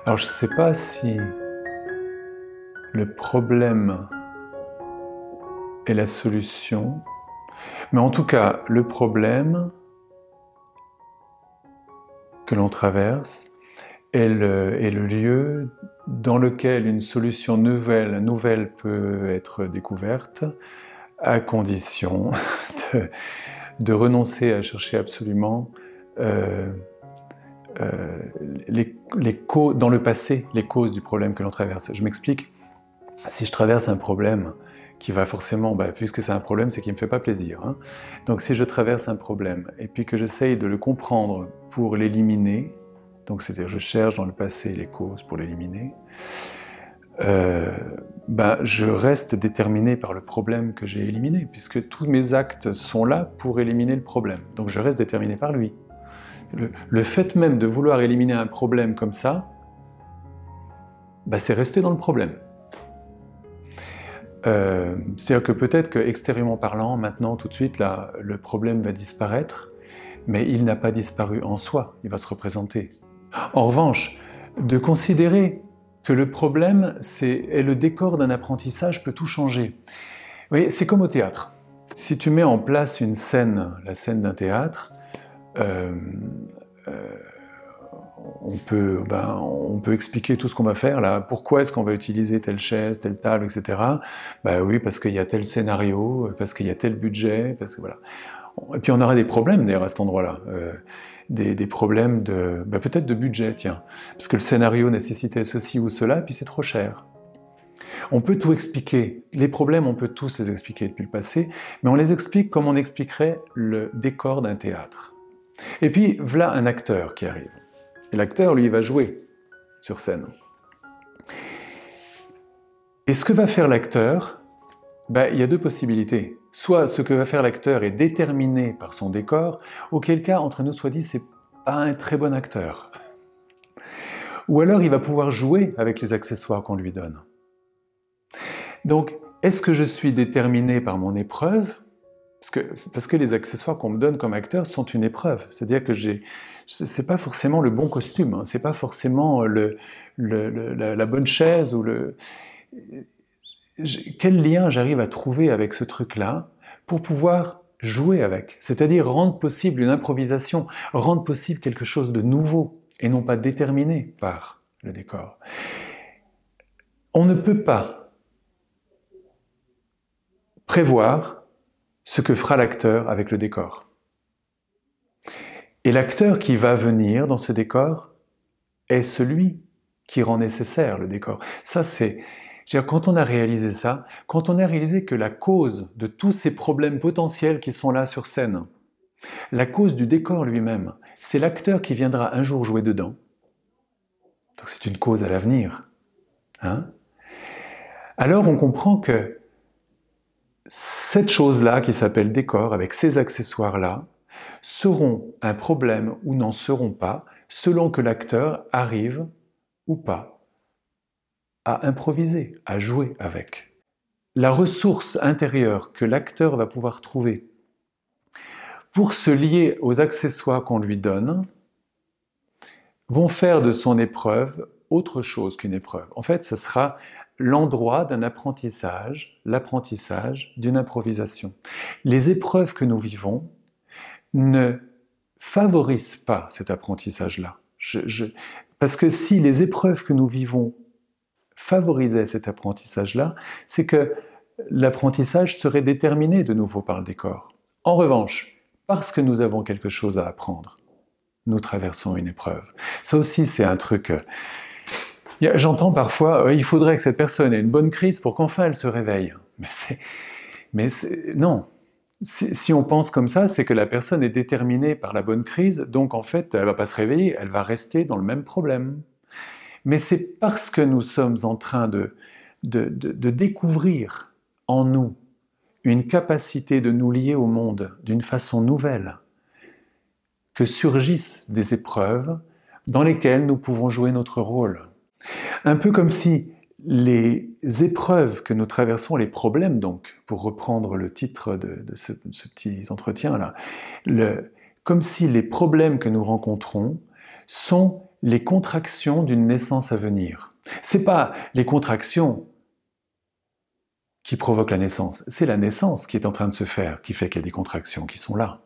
Alors je ne sais pas si le problème est la solution, mais en tout cas le problème que l'on traverse est le lieu dans lequel une solution nouvelle peut être découverte, à condition de renoncer à chercher absolument dans le passé les causes du problème que l'on traverse. Je m'explique. Si je traverse un problème qui va forcément, puisque c'est un problème, c'est qu'il ne me fait pas plaisir. Hein. Donc si je traverse un problème et puis que j'essaye de le comprendre pour l'éliminer, donc c'est-à-dire je cherche dans le passé les causes pour l'éliminer, je reste déterminé par le problème que j'ai éliminé, puisque tous mes actes sont là pour éliminer le problème. Donc je reste déterminé par lui. Le fait même de vouloir éliminer un problème comme ça, c'est rester dans le problème. C'est-à-dire que peut-être qu'extérieurement parlant, maintenant, tout de suite, là, le problème va disparaître, mais il n'a pas disparu en soi, il va se représenter. En revanche, de considérer que le problème est le décor d'un apprentissage peut tout changer. Oui, c'est comme au théâtre. Si tu mets en place une scène, la scène d'un théâtre, on peut expliquer tout ce qu'on va faire là. Pourquoi est-ce qu'on va utiliser telle chaise, telle table, etc. Oui, parce qu'il y a tel scénario, parce qu'il y a tel budget, parce que voilà. Et puis on aura des problèmes d'ailleurs à cet endroit-là, des problèmes peut-être de budget, tiens, parce que le scénario nécessitait ceci ou cela, puis c'est trop cher. On peut tout expliquer. Les problèmes, on peut tous les expliquer depuis le passé, mais on les explique comme on expliquerait le décor d'un théâtre. Et puis, voilà un acteur qui arrive. Et l'acteur, lui, va jouer sur scène. Et ce que va faire l'acteur, il y a deux possibilités. Soit ce que va faire l'acteur est déterminé par son décor, auquel cas, entre nous soit dit, c'est pas un très bon acteur. Ou alors il va pouvoir jouer avec les accessoires qu'on lui donne. Donc, est-ce que je suis déterminé par mon épreuve ? Parce que les accessoires qu'on me donne comme acteur sont une épreuve. C'est-à-dire que c'est pas forcément le bon costume, hein, c'est pas forcément la bonne chaise ou quel lien j'arrive à trouver avec ce truc-là pour pouvoir jouer avec, c'est-à-dire rendre possible une improvisation, rendre possible quelque chose de nouveau et non pas déterminé par le décor. On ne peut pas prévoir ce que fera l'acteur avec le décor. Et l'acteur qui va venir dans ce décor est celui qui rend nécessaire le décor. Ça, quand on a réalisé ça, quand on a réalisé que la cause de tous ces problèmes potentiels qui sont là sur scène, la cause du décor lui-même, c'est l'acteur qui viendra un jour jouer dedans. Donc c'est une cause à l'avenir. Hein ? Alors on comprend que cette chose-là, qui s'appelle décor, avec ces accessoires-là, seront un problème ou n'en seront pas, selon que l'acteur arrive ou pas à improviser, à jouer avec. La ressource intérieure que l'acteur va pouvoir trouver pour se lier aux accessoires qu'on lui donne vont faire de son épreuve autre chose qu'une épreuve. En fait, ce sera l'endroit d'un apprentissage, l'apprentissage d'une improvisation. Les épreuves que nous vivons ne favorisent pas cet apprentissage-là. Parce que si les épreuves que nous vivons favorisaient cet apprentissage-là, c'est que l'apprentissage serait déterminé de nouveau par le décor. En revanche, parce que nous avons quelque chose à apprendre, nous traversons une épreuve. Ça aussi, c'est un truc... J'entends parfois, il faudrait que cette personne ait une bonne crise pour qu'enfin elle se réveille. Non. Si on pense comme ça, c'est que la personne est déterminée par la bonne crise, donc en fait, elle ne va pas se réveiller, elle va rester dans le même problème. Mais c'est parce que nous sommes en train de découvrir en nous une capacité de nous lier au monde d'une façon nouvelle que surgissent des épreuves dans lesquelles nous pouvons jouer notre rôle. Un peu comme si les épreuves que nous traversons, les problèmes donc, pour reprendre le titre de ce petit entretien-là, comme si les problèmes que nous rencontrons sont les contractions d'une naissance à venir. C'est pas les contractions qui provoquent la naissance, c'est la naissance qui est en train de se faire, qui fait qu'il y a des contractions qui sont là.